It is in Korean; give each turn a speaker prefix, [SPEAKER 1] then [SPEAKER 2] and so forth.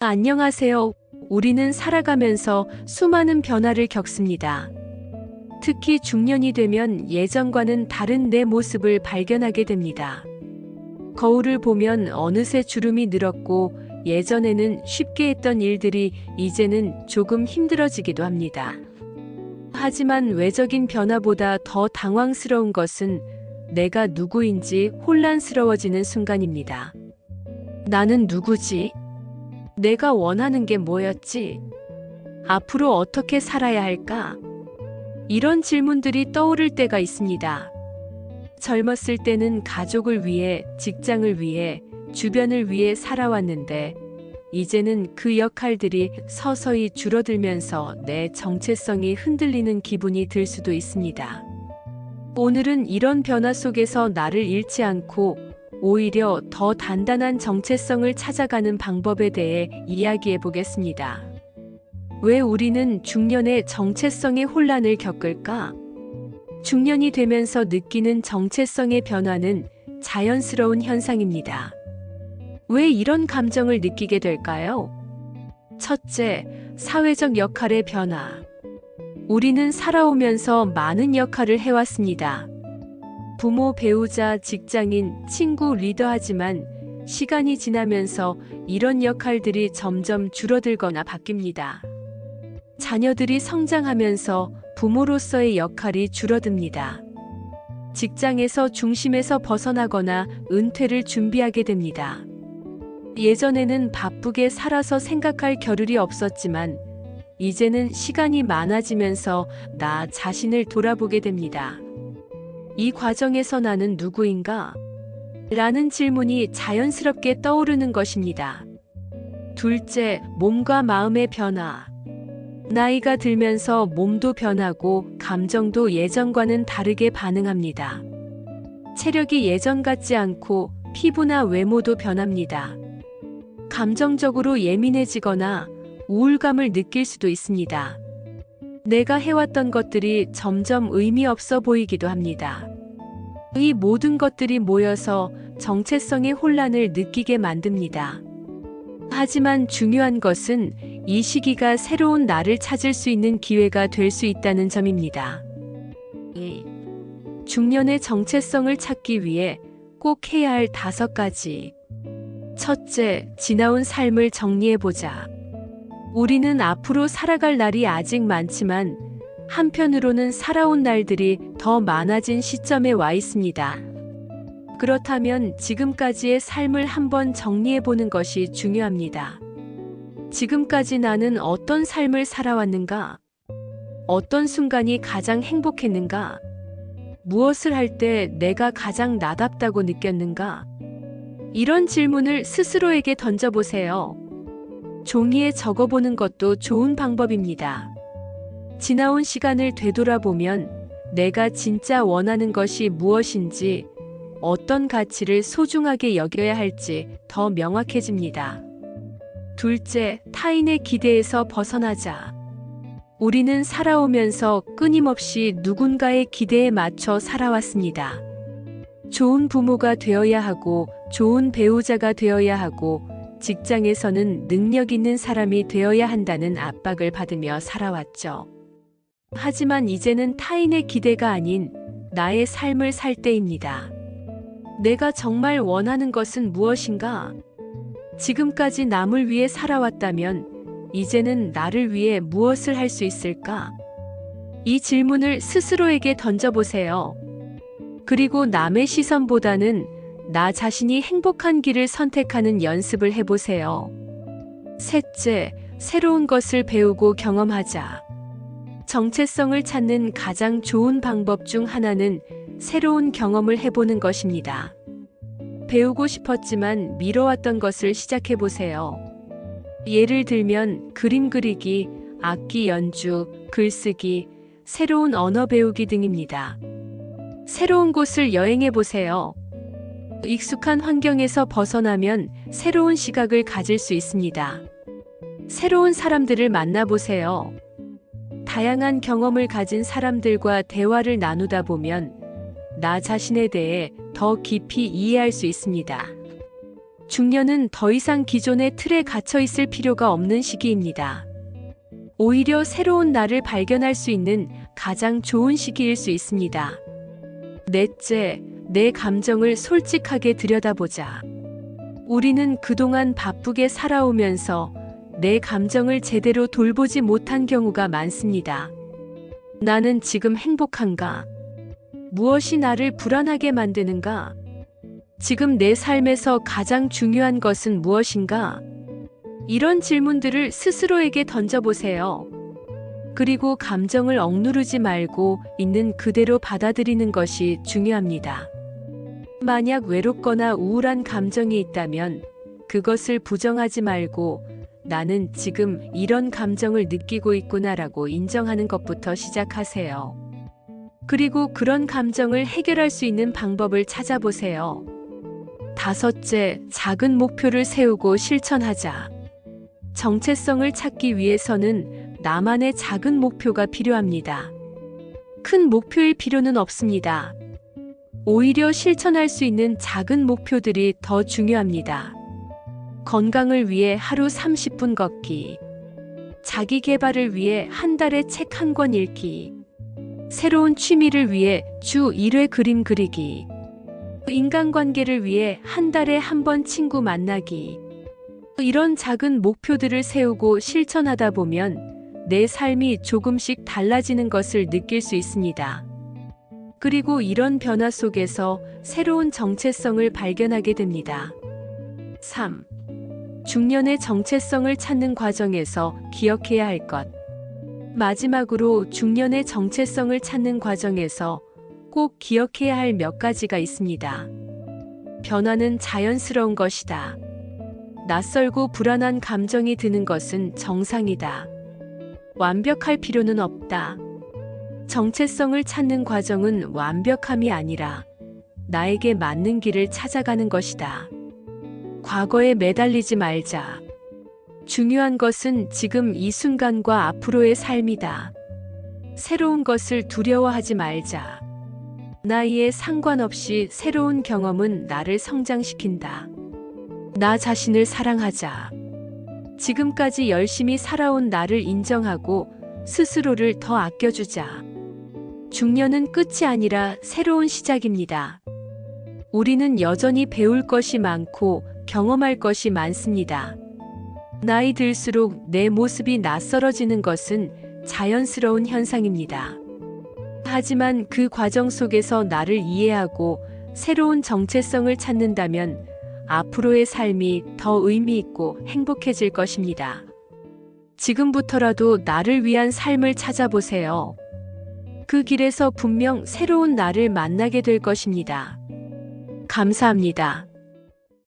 [SPEAKER 1] 안녕하세요. 우리는 살아가면서 수많은 변화를 겪습니다. 특히 중년이 되면 예전과는 다른 내 모습을 발견하게 됩니다. 거울을 보면 어느새 주름이 늘었고 예전에는 쉽게 했던 일들이 이제는 조금 힘들어지기도 합니다. 하지만 외적인 변화보다 더 당황스러운 것은 내가 누구인지 혼란스러워지는 순간입니다. 나는 누구지? 내가 원하는 게 뭐였지? 앞으로 어떻게 살아야 할까? 이런 질문들이 떠오를 때가 있습니다. 젊었을 때는 가족을 위해, 직장을 위해, 주변을 위해 살아왔는데, 이제는 그 역할들이 서서히 줄어들면서 내 정체성이 흔들리는 기분이 들 수도 있습니다. 오늘은 이런 변화 속에서 나를 잃지 않고 오히려 더 단단한 정체성을 찾아가는 방법에 대해 이야기해 보겠습니다. 왜 우리는 중년의 정체성의 혼란을 겪을까? 중년이 되면서 느끼는 정체성의 변화는 자연스러운 현상입니다. 왜 이런 감정을 느끼게 될까요? 첫째, 사회적 역할의 변화. 우리는 살아오면서 많은 역할을 해왔습니다. 부모, 배우자, 직장인, 친구, 리더 하지만 시간이 지나면서 이런 역할들이 점점 줄어들거나 바뀝니다. 자녀들이 성장하면서 부모로서의 역할이 줄어듭니다. 직장에서 중심에서 벗어나거나 은퇴를 준비하게 됩니다. 예전에는 바쁘게 살아서 생각할 겨를이 없었지만 이제는 시간이 많아지면서 나 자신을 돌아보게 됩니다. 이 과정에서 나는 누구인가? 라는 질문이 자연스럽게 떠오르는 것입니다. 둘째, 몸과 마음의 변화. 나이가 들면서 몸도 변하고 감정도 예전과는 다르게 반응합니다. 체력이 예전 같지 않고 피부나 외모도 변합니다. 감정적으로 예민해지거나 우울감을 느낄 수도 있습니다. 내가 해왔던 것들이 점점 의미 없어 보이기도 합니다. 이 모든 것들이 모여서 정체성의 혼란을 느끼게 만듭니다. 하지만 중요한 것은 이 시기가 새로운 나를 찾을 수 있는 기회가 될 수 있다는 점입니다. 중년의 정체성을 찾기 위해 꼭 해야 할 5가지. 첫째, 지나온 삶을 정리해보자. 우리는 앞으로 살아갈 날이 아직 많지만 한편으로는 살아온 날들이 더 많아진 시점에 와 있습니다. 그렇다면 지금까지의 삶을 한번 정리해보는 것이 중요합니다. 지금까지 나는 어떤 삶을 살아왔는가? 어떤 순간이 가장 행복했는가? 무엇을 할 때 내가 가장 나답다고 느꼈는가? 이런 질문을 스스로에게 던져보세요. 종이에 적어보는 것도 좋은 방법입니다. 지나온 시간을 되돌아보면 내가 진짜 원하는 것이 무엇인지, 어떤 가치를 소중하게 여겨야 할지 더 명확해집니다. 둘째, 타인의 기대에서 벗어나자. 우리는 살아오면서 끊임없이 누군가의 기대에 맞춰 살아왔습니다. 좋은 부모가 되어야 하고, 좋은 배우자가 되어야 하고, 직장에서는 능력 있는 사람이 되어야 한다는 압박을 받으며 살아왔죠. 하지만 이제는 타인의 기대가 아닌 나의 삶을 살 때입니다. 내가 정말 원하는 것은 무엇인가? 지금까지 남을 위해 살아왔다면 이제는 나를 위해 무엇을 할 수 있을까? 이 질문을 스스로에게 던져보세요. 그리고 남의 시선보다는 나 자신이 행복한 길을 선택하는 연습을 해보세요. 셋째, 새로운 것을 배우고 경험하자. 정체성을 찾는 가장 좋은 방법 중 하나는 새로운 경험을 해보는 것입니다. 배우고 싶었지만 미뤄왔던 것을 시작해보세요. 예를 들면 그림 그리기, 악기 연주, 글쓰기, 새로운 언어 배우기 등입니다. 새로운 곳을 여행해보세요. 익숙한 환경에서 벗어나면 새로운 시각을 가질 수 있습니다. 새로운 사람들을 만나보세요. 다양한 경험을 가진 사람들과 대화를 나누다 보면 나 자신에 대해 더 깊이 이해할 수 있습니다. 중년은 더 이상 기존의 틀에 갇혀 있을 필요가 없는 시기입니다. 오히려 새로운 나를 발견할 수 있는 가장 좋은 시기일 수 있습니다. 넷째, 내 감정을 솔직하게 들여다보자. 우리는 그동안 바쁘게 살아오면서 내 감정을 제대로 돌보지 못한 경우가 많습니다. 나는 지금 행복한가? 무엇이 나를 불안하게 만드는가? 지금 내 삶에서 가장 중요한 것은 무엇인가? 이런 질문들을 스스로에게 던져보세요. 그리고 감정을 억누르지 말고 있는 그대로 받아들이는 것이 중요합니다. 만약 외롭거나 우울한 감정이 있다면 그것을 부정하지 말고 나는 지금 이런 감정을 느끼고 있구나라고 인정하는 것부터 시작하세요. 그리고 그런 감정을 해결할 수 있는 방법을 찾아보세요. 다섯째, 작은 목표를 세우고 실천하자. 정체성을 찾기 위해서는 나만의 작은 목표가 필요합니다. 큰 목표일 필요는 없습니다. 오히려 실천할 수 있는 작은 목표들이 더 중요합니다. 건강을 위해 하루 30분 걷기, 자기 개발을 위해 한 달에 책 한 권 읽기, 새로운 취미를 위해 주 1회 그림 그리기, 인간관계를 위해 한 달에 한 번 친구 만나기. 이런 작은 목표들을 세우고 실천하다 보면 내 삶이 조금씩 달라지는 것을 느낄 수 있습니다. 그리고 이런 변화 속에서 새로운 정체성을 발견하게 됩니다. 3. 중년의 정체성을 찾는 과정에서 기억해야 할 것. 마지막으로 중년의 정체성을 찾는 과정에서 꼭 기억해야 할 몇 가지가 있습니다. 변화는 자연스러운 것이다. 낯설고 불안한 감정이 드는 것은 정상이다. 완벽할 필요는 없다. 정체성을 찾는 과정은 완벽함이 아니라 나에게 맞는 길을 찾아가는 것이다. 과거에 매달리지 말자. 중요한 것은 지금 이 순간과 앞으로의 삶이다. 새로운 것을 두려워하지 말자. 나이에 상관없이 새로운 경험은 나를 성장시킨다. 나 자신을 사랑하자. 지금까지 열심히 살아온 나를 인정하고 스스로를 더 아껴주자. 중년은 끝이 아니라 새로운 시작입니다. 우리는 여전히 배울 것이 많고 경험할 것이 많습니다. 나이 들수록 내 모습이 낯설어지는 것은 자연스러운 현상입니다. 하지만 그 과정 속에서 나를 이해하고 새로운 정체성을 찾는다면 앞으로의 삶이 더 의미 있고 행복해질 것입니다. 지금부터라도 나를 위한 삶을 찾아보세요. 그 길에서 분명 새로운 나를 만나게 될 것입니다. 감사합니다.